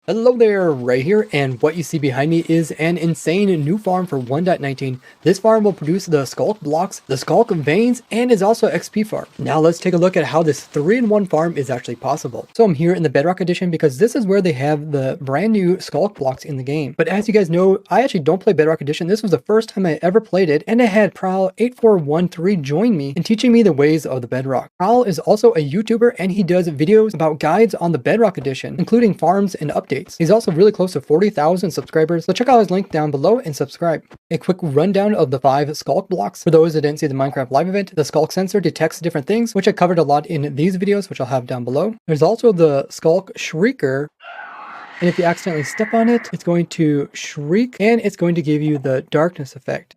Hello there, Ray here, and what you see behind me is an insane new farm for 1.19. This farm will produce the Skulk blocks, the Skulk veins, and is also XP farm. Now let's take a look at how this 3-in-1 farm is actually possible. So I'm here in the Bedrock edition because this is where they have the brand new Skulk blocks in the game. But as you guys know, I actually don't play Bedrock edition. This was the first time I ever played it, and I had Prowl8413 join me in teaching me the ways of the Bedrock. Prowl is also a YouTuber, and he does videos about guides on the Bedrock edition, including farms and updates. He's also really close to 40,000 subscribers, so check out his link down below and subscribe. A quick rundown of the 5 Skulk blocks. For those that didn't see the Minecraft live event, the Skulk sensor detects different things, which I covered a lot in these videos, which I'll have down below. There's also the Skulk Shrieker, and if you accidentally step on it, it's going to shriek, and it's going to give you the darkness effect.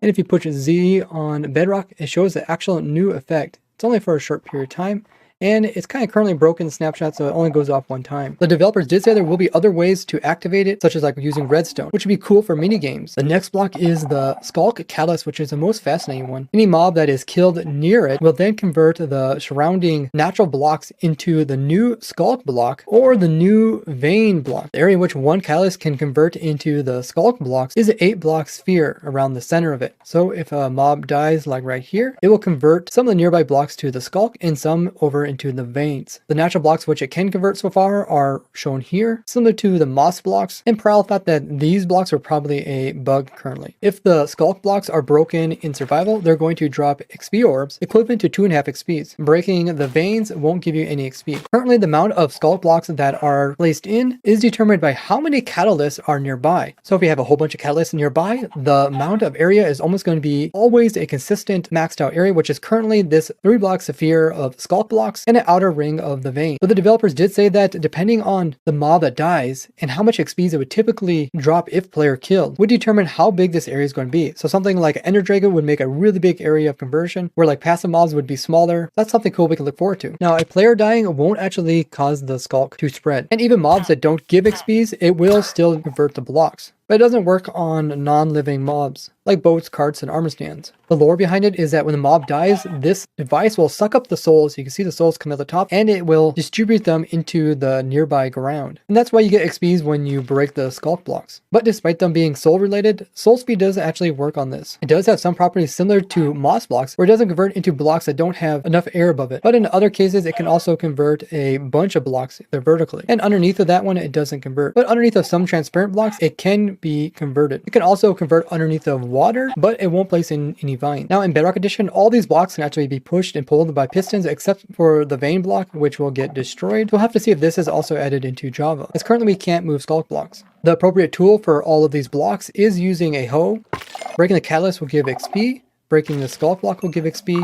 And if you push Z on Bedrock, it shows the actual new effect. It's only for a short period of time, and it's kind of currently broken snapshot, so it only goes off one time. The developers did say there will be other ways to activate it, such as like using redstone, which would be cool for mini games. The next block is the Skulk Catalyst, which is the most fascinating one. Any mob that is killed near it will then convert the surrounding natural blocks into the new Skulk block or the new vein block. The area in which one catalyst can convert into the Skulk blocks is an 8-block sphere around the center of it. So if a mob dies like right here, it will convert some of the nearby blocks to the Skulk and some over into the veins. The natural blocks which it can convert so far are shown here, similar to the moss blocks, and Prowl thought that these blocks are probably a bug currently. If the Skulk blocks are broken in survival, they're going to drop XP orbs, equivalent to 2.5 XPs. Breaking the veins won't give you any XP. Currently, the amount of Skulk blocks that are placed in is determined by how many catalysts are nearby. So if you have a whole bunch of catalysts nearby, the amount of area is almost going to be always a consistent maxed out area, which is currently this 3-block sphere of Skulk blocks and an outer ring of the vein. But the developers did say that depending on the mob that dies and how much XPs it would typically drop if player killed would determine how big this area is going to be. So something like Ender Dragon would make a really big area of conversion, where like passive mobs would be smaller. That's something cool we can look forward to. Now, a player dying won't actually cause the Skulk to spread, and even mobs that don't give XPs, it will still convert the blocks. But it doesn't work on non-living mobs, like boats, carts, and armor stands. The lore behind it is that when the mob dies, this device will suck up the souls. You can see the souls come at the top, and it will distribute them into the nearby ground. And that's why you get XPs when you break the Skulk blocks. But despite them being soul related, soul speed does actually work on this. It does have some properties similar to moss blocks, where it doesn't convert into blocks that don't have enough air above it. But in other cases, it can also convert a bunch of blocks if they're vertically. And underneath of that one, it doesn't convert. But underneath of some transparent blocks, it can be converted. It can also convert underneath of water, but it won't place in any vine. Now in Bedrock edition, all these blocks can actually be pushed and pulled by pistons except for the vein block, which will get destroyed. We'll have to see if this is also added into Java, as currently we can't move Skulk blocks. The appropriate tool for all of these blocks is using a hoe. Breaking the catalyst will give XP, breaking the Skulk block will give XP,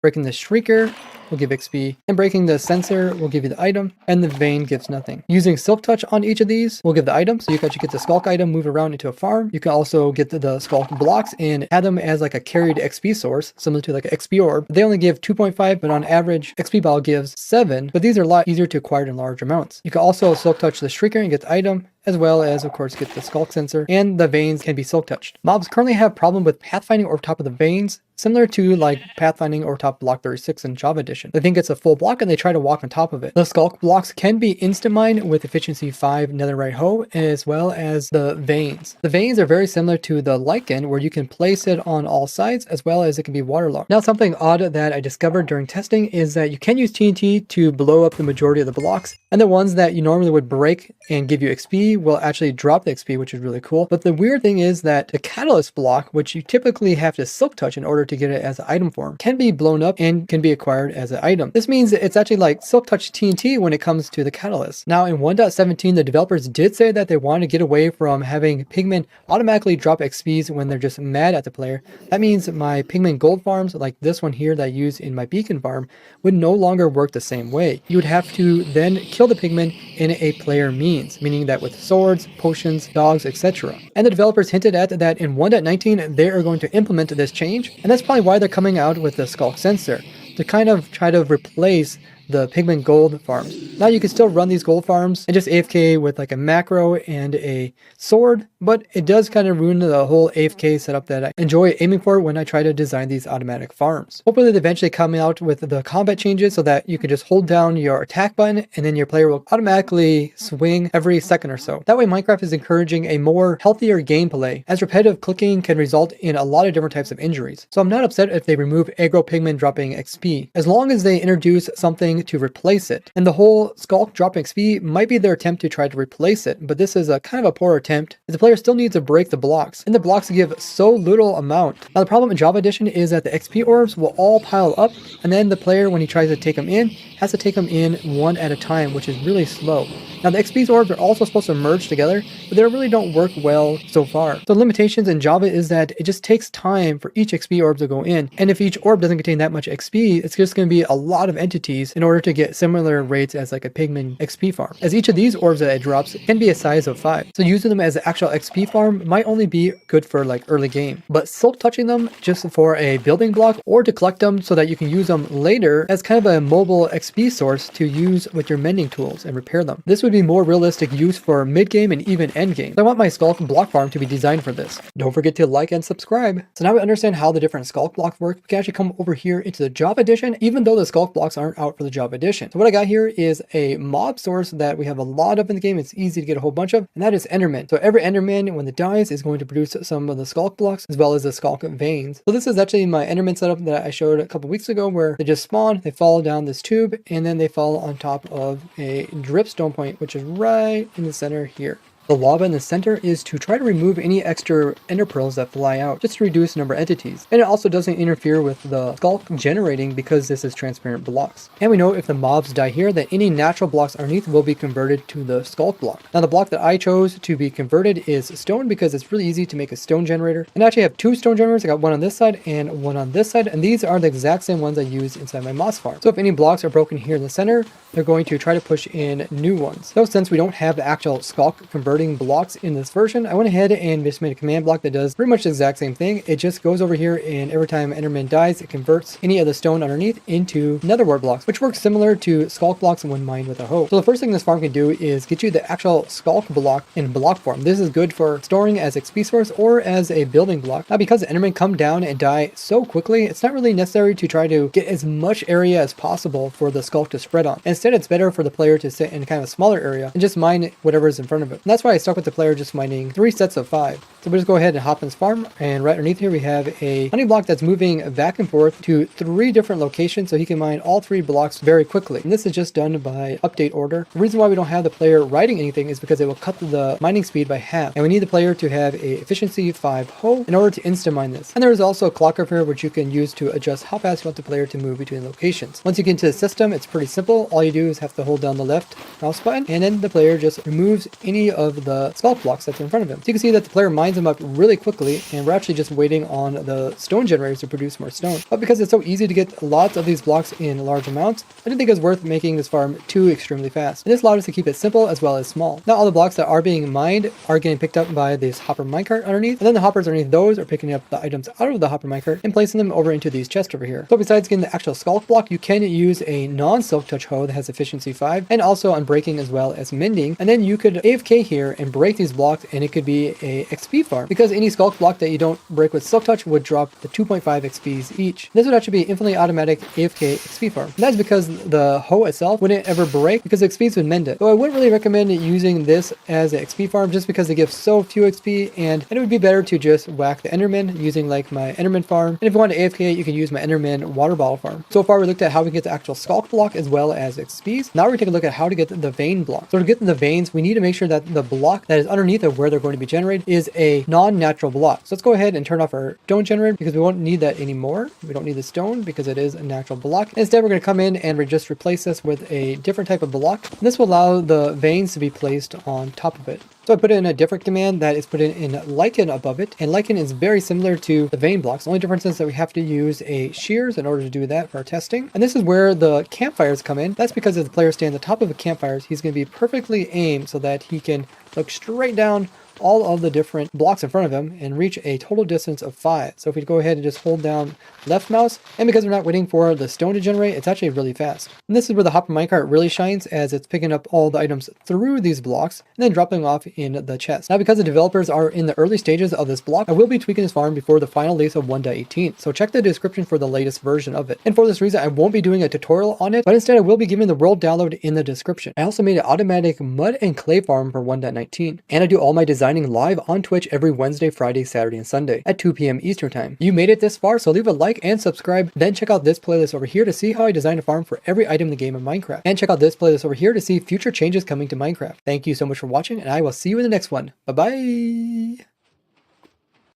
breaking the Shrieker will give XP, and breaking the sensor will give you the item, and the vein gives nothing. Using Silk Touch on each of these will give the item, so you can actually get the Skulk item, move around into a farm. You can also get the Skulk blocks and add them as like a carried XP source, similar to like an XP orb. They only give 2.5, but on average, XP ball gives 7, but these are a lot easier to acquire in large amounts. You can also Silk Touch the Shrieker and get the item, as well as, of course, get the Skulk sensor, and the veins can be silk touched. Mobs currently have problem with pathfinding over top of the veins, similar to like pathfinding over top block 36 in Java edition. They think it's a full block and they try to walk on top of it. The Skulk blocks can be insta-mined with efficiency 5 netherite hoe, as well as the veins. The veins are very similar to the lichen, where you can place it on all sides, as well as it can be waterlogged. Now, something odd that I discovered during testing is that you can use TNT to blow up the majority of the blocks, and the ones that you normally would break and give you XP will actually drop the XP, which is really cool. But the weird thing is that the catalyst block, which you typically have to silk touch in order to get it as an item form, can be blown up and can be acquired as an item. This means that it's actually like silk touch TNT when it comes to the catalyst. Now in 1.17, the developers did say that they want to get away from having pigmen automatically drop XPs when they're just mad at the player. That means my pigmen gold farms, like this one here that I use in my beacon farm, would no longer work the same way. You would have to then kill the pigmen in a player means, meaning that with swords, potions, dogs, etc. And the developers hinted at that in 1.19 they are going to implement this change, and that's probably why they're coming out with the Skulk sensor, to kind of try to replace the pigment gold farms. Now you can still run these gold farms and just AFK with like a macro and a sword, but it does kind of ruin the whole AFK setup that I enjoy aiming for when I try to design these automatic farms. Hopefully they eventually come out with the combat changes so that you can just hold down your attack button and then your player will automatically swing every second or so. That way Minecraft is encouraging a more healthier gameplay, as repetitive clicking can result in a lot of different types of injuries. So I'm not upset if they remove aggro pigment dropping XP, as long as they introduce something to replace it. And the whole skulk dropping XP might be their attempt to try to replace it, but this is a kind of a poor attempt, as the player still needs to break the blocks, and the blocks give so little amount. Now the problem in Java Edition is that the XP orbs will all pile up, and then the player, when he tries to take them in, has to take them in one at a time, which is really slow. Now the XP orbs are also supposed to merge together, but they really don't work well so far. So limitations in Java is that it just takes time for each XP orb to go in, and if each orb doesn't contain that much XP, it's just going to be a lot of entities in order to get similar rates as like a pigment XP farm, as each of these orbs that it drops can be a size of 5. So using them as an actual XP farm might only be good for like early game, but silk touching them just for a building block or to collect them so that you can use them later as kind of a mobile XP source to use with your mending tools and repair them. This would be more realistic use for mid game and even end game. So I want my skulk block farm to be designed for this. Don't forget to like and subscribe. So now we understand how the different skulk blocks work. We can actually come over here into the Java Edition, even though the skulk blocks aren't out for the Java Edition. So what I got here is a mob source that we have a lot of in the game. It's easy to get a whole bunch of, and that is Enderman. So every Enderman, when it dies, is going to produce some of the skulk blocks as well as the skulk veins. So this is actually my Enderman setup that I showed a couple weeks ago, where they just spawn, they fall down this tube, and then they fall on top of a dripstone point, which is right in the center here. The lava in the center is to try to remove any extra ender pearls that fly out, just to reduce the number of entities. And it also doesn't interfere with the skulk generating because this is transparent blocks. And we know if the mobs die here, that any natural blocks underneath will be converted to the skulk block. Now the block that I chose to be converted is stone, because it's really easy to make a stone generator. And I actually have 2 stone generators. I got one on this side and one on this side, and these are the exact same ones I use inside my moss farm. So if any blocks are broken here in the center, they're going to try to push in new ones. So since we don't have the actual skulk converting blocks in this version, I went ahead and just made a command block that does pretty much the exact same thing. It just goes over here, and every time Enderman dies, it converts any of the stone underneath into netherwart blocks, which works similar to skulk blocks when mined with a hoe. So the first thing this farm can do is get you the actual skulk block in block form. This is good for storing as XP source or as a building block. Now because the Endermen come down and die so quickly, it's not really necessary to try to get as much area as possible for the skulk to spread on. Instead, it's better for the player to sit in kind of a smaller area and just mine whatever is in front of it. And that's why I stuck with the player just mining 3 sets of 5. So we'll just go ahead and hop in this farm, and right underneath here we have a honey block that's moving back and forth to 3 different locations, so he can mine all 3 blocks very quickly. And this is just done by update order. The reason why we don't have the player writing anything is because it will cut the mining speed by half, and we need the player to have a efficiency 5 hoe in order to insta mine this. And there is also a clock over here which you can use to adjust how fast you want the player to move between locations. Once you get into the system, it's pretty simple. All you do is have to hold down the left mouse button, and then the player just removes any of the skulk blocks that's in front of him. So you can see that the player mines them up really quickly, and we're actually just waiting on the stone generators to produce more stone. But because it's so easy to get lots of these blocks in large amounts, I didn't think it was worth making this farm too extremely fast. And this allowed us to keep it simple as well as small. Now all the blocks that are being mined are getting picked up by this hopper minecart underneath, and then the hoppers underneath those are picking up the items out of the hopper minecart and placing them over into these chests over here. So besides getting the actual skulk block, you can use a non-silk touch hoe that has efficiency 5, and also on breaking as well as mending, and then you could AFK here and break these blocks, and it could be a XP farm, because any skulk block that you don't break with silk touch would drop the 2.5 XPs each. This would actually be infinitely automatic AFK XP farm, and that's because the hoe itself wouldn't ever break, because the XPs would mend it. So I wouldn't really recommend using this as an XP farm, just because they give so few XP, and it would be better to just whack the Enderman using like my Enderman farm. And if you want to AFK, you can use my Enderman water bottle farm. So far we looked at how we get the actual skulk block as well as XPs. Now we're taking a look at how to get the vein block. So to get the veins, we need to make sure that the block that is underneath of where they're going to be generated is a non-natural block. So let's go ahead and turn off our stone generator, because we won't need that anymore. We don't need the stone because it is a natural block. Instead, we're going to come in and just replace this with a different type of block. And this will allow the veins to be placed on top of it. So I put in a different command that is put in lichen above it, and lichen is very similar to the vein blocks. The only difference is that we have to use a shears in order to do that for our testing. And this is where the campfires come in. That's because if the player stays on the top of a campfire, he's going to be perfectly aimed so that he can look straight down all of the different blocks in front of him and reach a total distance of 5. So if we go ahead and just hold down left mouse, and because we're not waiting for the stone to generate, it's actually really fast. And this is where the hopper minecart really shines, as it's picking up all the items through these blocks and then dropping off in the chest. Now, because the developers are in the early stages of this block, I will be tweaking this farm before the final release of 1.18. So check the description for the latest version of it. And for this reason, I won't be doing a tutorial on it, but instead I will be giving the world download in the description. I also made an automatic mud and clay farm for 1.19. And I do all my designing live on Twitch every Wednesday, Friday, Saturday, and Sunday at 2 p.m. Eastern time. You made it this far, so leave a like and subscribe. Then check out this playlist over here to see how I designed a farm for every item in the game of Minecraft. And check out this playlist over here to see future changes coming to Minecraft. Thank you so much for watching, and I will see you in the next one. Bye-bye!